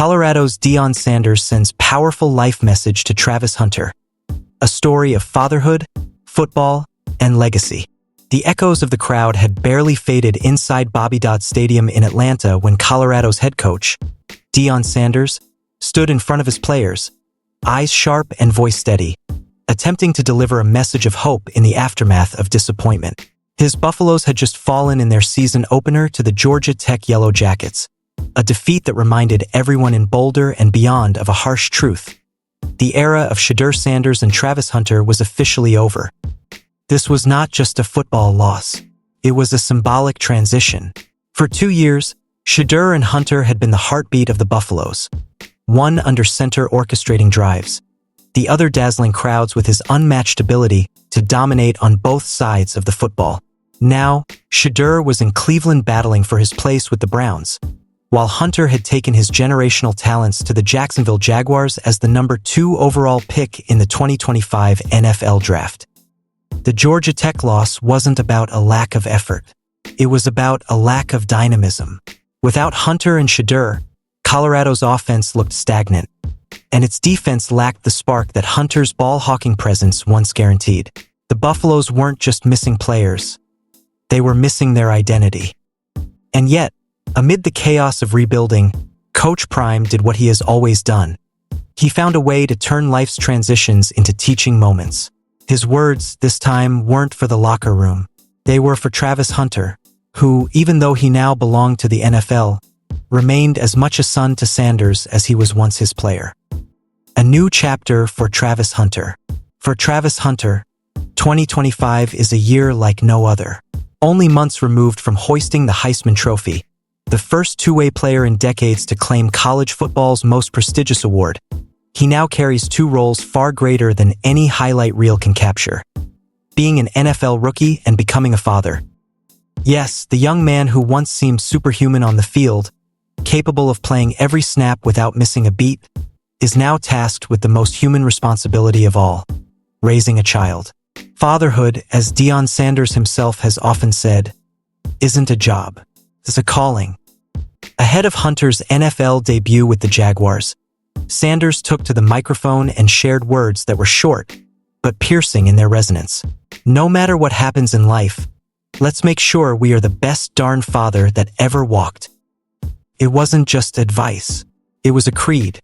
Colorado's Deion Sanders sends powerful life message to Travis Hunter. A story of fatherhood, football, and legacy. The echoes of the crowd had barely faded inside Bobby Dodd Stadium in Atlanta when Colorado's head coach, Deion Sanders, stood in front of his players, eyes sharp and voice steady, attempting to deliver a message of hope in the aftermath of disappointment. His Buffaloes had just fallen in their season opener to the Georgia Tech Yellow Jackets, a defeat that reminded everyone in Boulder and beyond of a harsh truth. The era of Shedeur Sanders and Travis Hunter was officially over. This was not just a football loss. It was a symbolic transition. For 2 years, Shedeur and Hunter had been the heartbeat of the Buffaloes. One under center orchestrating drives, the other dazzling crowds with his unmatched ability to dominate on both sides of the football. Now, Shedeur was in Cleveland battling for his place with the Browns, while Hunter had taken his generational talents to the Jacksonville Jaguars as the number 2 overall pick in the 2025 NFL Draft. The Georgia Tech loss wasn't about a lack of effort. It was about a lack of dynamism. Without Hunter and Shedeur, Colorado's offense looked stagnant, and its defense lacked the spark that Hunter's ball-hawking presence once guaranteed. The Buffaloes weren't just missing players. They were missing their identity. And yet, amid the chaos of rebuilding, Coach Prime did what he has always done. He found a way to turn life's transitions into teaching moments. His words, this time, weren't for the locker room. They were for Travis Hunter, who, even though he now belonged to the NFL, remained as much a son to Sanders as he was once his player. A new chapter for Travis Hunter. For Travis Hunter, 2025 is a year like no other. Only months removed from hoisting the Heisman Trophy, the first two-way player in decades to claim college football's most prestigious award, he now carries 2 roles far greater than any highlight reel can capture: being an NFL rookie and becoming a father. Yes, the young man who once seemed superhuman on the field, capable of playing every snap without missing a beat, is now tasked with the most human responsibility of all: raising a child. Fatherhood, as Deion Sanders himself has often said, isn't a job. It's a calling. Ahead of Hunter's NFL debut with the Jaguars, Sanders took to the microphone and shared words that were short, but piercing in their resonance. No matter what happens in life, let's make sure we are the best darn father that ever walked. It wasn't just advice. It was a creed,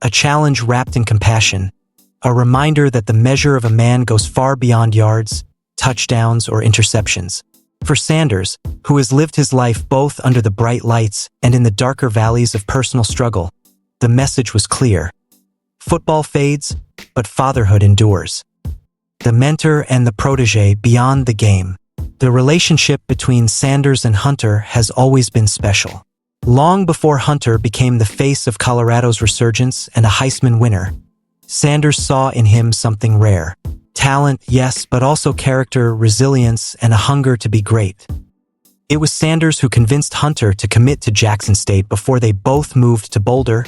a challenge wrapped in compassion, a reminder that the measure of a man goes far beyond yards, touchdowns, or interceptions. For Sanders, who has lived his life both under the bright lights and in the darker valleys of personal struggle, the message was clear. Football fades, but fatherhood endures. The mentor and the protege beyond the game. The relationship between Sanders and Hunter has always been special. Long before Hunter became the face of Colorado's resurgence and a Heisman winner, Sanders saw in him something rare. Talent, yes, but also character, resilience, and a hunger to be great. It was Sanders who convinced Hunter to commit to Jackson State before they both moved to Boulder,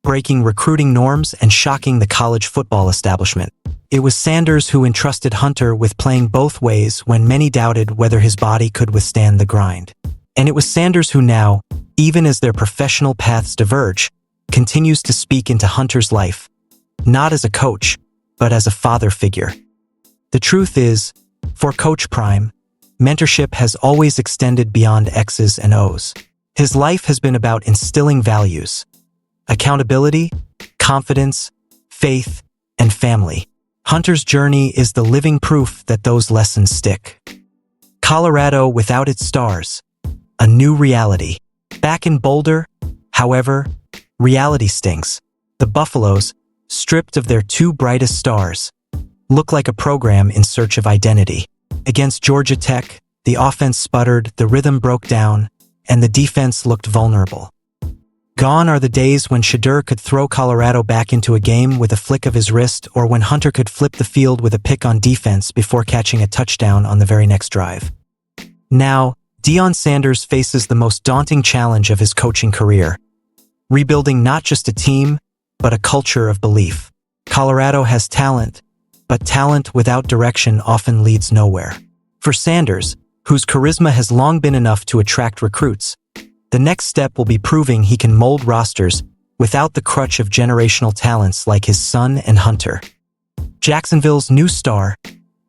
breaking recruiting norms and shocking the college football establishment. It was Sanders who entrusted Hunter with playing both ways when many doubted whether his body could withstand the grind. And it was Sanders who now, even as their professional paths diverge, continues to speak into Hunter's life, not as a coach, but as a father figure. The truth is, for Coach Prime, mentorship has always extended beyond X's and O's. His life has been about instilling values: accountability, confidence, faith, and family. Hunter's journey is the living proof that those lessons stick. Colorado without its stars. A new reality. Back in Boulder, however, reality stings. The Buffaloes, stripped of their 2 brightest stars, look like a program in search of identity. Against Georgia Tech, the offense sputtered, the rhythm broke down, and the defense looked vulnerable. Gone are the days when Shedeur could throw Colorado back into a game with a flick of his wrist, or when Hunter could flip the field with a pick on defense before catching a touchdown on the very next drive. Now, Deion Sanders faces the most daunting challenge of his coaching career: rebuilding not just a team, but a culture of belief. Colorado has talent, but talent without direction often leads nowhere. For Sanders, whose charisma has long been enough to attract recruits, the next step will be proving he can mold rosters, without the crutch of generational talents like his son and Hunter. Jacksonville's new star,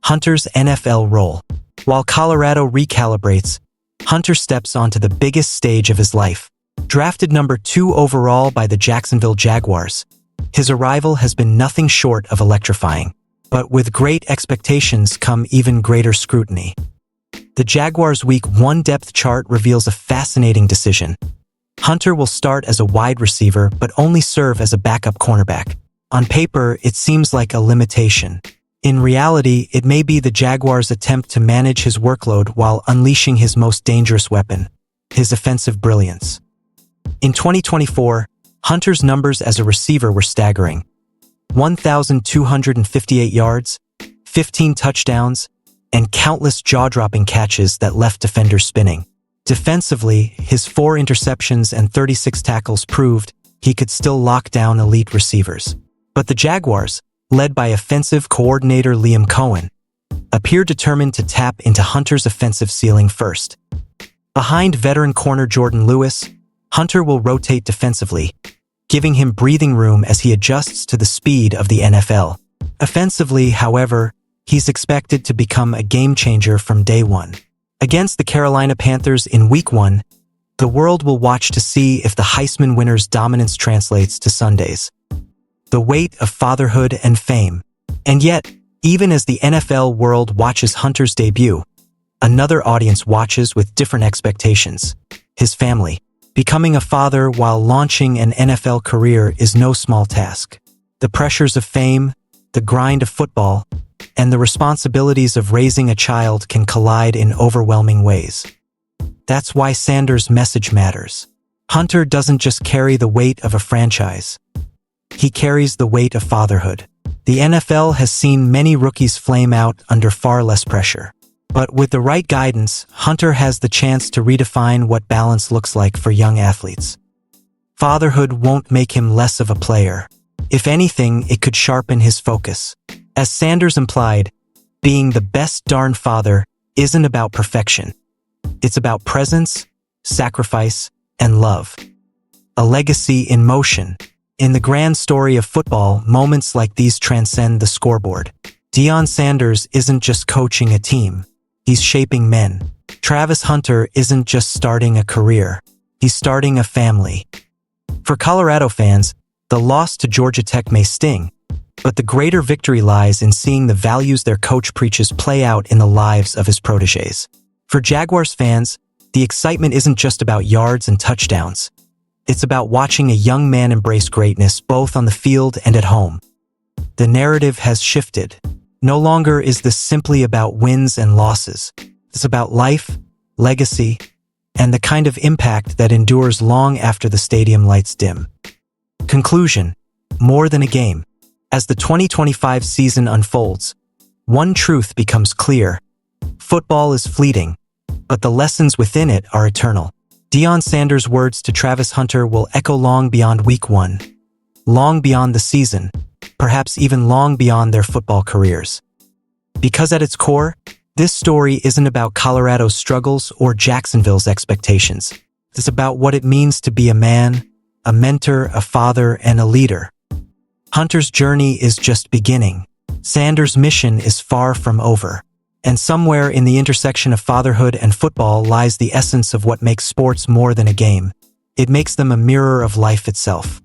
Hunter's NFL role. While Colorado recalibrates, Hunter steps onto the biggest stage of his life. Drafted number 2 overall by the Jacksonville Jaguars, his arrival has been nothing short of electrifying. But with great expectations come even greater scrutiny. The Jaguars' Week 1 depth chart reveals a fascinating decision. Hunter will start as a wide receiver but only serve as a backup cornerback. On paper, it seems like a limitation. In reality, it may be the Jaguars' attempt to manage his workload while unleashing his most dangerous weapon, his offensive brilliance. In 2024, Hunter's numbers as a receiver were staggering. 1,258 yards, 15 touchdowns, and countless jaw-dropping catches that left defenders spinning. Defensively, his 4 interceptions and 36 tackles proved he could still lock down elite receivers. But the Jaguars, led by offensive coordinator Liam Cohen, appear determined to tap into Hunter's offensive ceiling first. Behind veteran corner Jordan Lewis, Hunter will rotate defensively, giving him breathing room as he adjusts to the speed of the NFL. Offensively, however, he's expected to become a game-changer from day one. Against the Carolina Panthers in Week 1, the world will watch to see if the Heisman winner's dominance translates to Sundays. The weight of fatherhood and fame. And yet, even as the NFL world watches Hunter's debut, another audience watches with different expectations: his family. Becoming a father while launching an NFL career is no small task. The pressures of fame, the grind of football, and the responsibilities of raising a child can collide in overwhelming ways. That's why Sanders' message matters. Hunter doesn't just carry the weight of a franchise. He carries the weight of fatherhood. The NFL has seen many rookies flame out under far less pressure. But with the right guidance, Hunter has the chance to redefine what balance looks like for young athletes. Fatherhood won't make him less of a player. If anything, it could sharpen his focus. As Sanders implied, being the best darn father isn't about perfection. It's about presence, sacrifice, and love. A legacy in motion. In the grand story of football, moments like these transcend the scoreboard. Deion Sanders isn't just coaching a team. He's shaping men. Travis Hunter isn't just starting a career. He's starting a family. For Colorado fans, the loss to Georgia Tech may sting, but the greater victory lies in seeing the values their coach preaches play out in the lives of his protégés. For Jaguars fans, the excitement isn't just about yards and touchdowns. It's about watching a young man embrace greatness both on the field and at home. The narrative has shifted. No longer is this simply about wins and losses. It's about life, legacy, and the kind of impact that endures long after the stadium lights dim. Conclusion: more than a game. As the 2025 season unfolds, one truth becomes clear. Football is fleeting, but the lessons within it are eternal. Deion Sanders' words to Travis Hunter will echo long beyond Week 1, long beyond the season, perhaps even long beyond their football careers. Because at its core, this story isn't about Colorado's struggles or Jacksonville's expectations. It's about what it means to be a man, a mentor, a father, and a leader. Hunter's journey is just beginning. Sanders' mission is far from over. And somewhere in the intersection of fatherhood and football lies the essence of what makes sports more than a game. It makes them a mirror of life itself.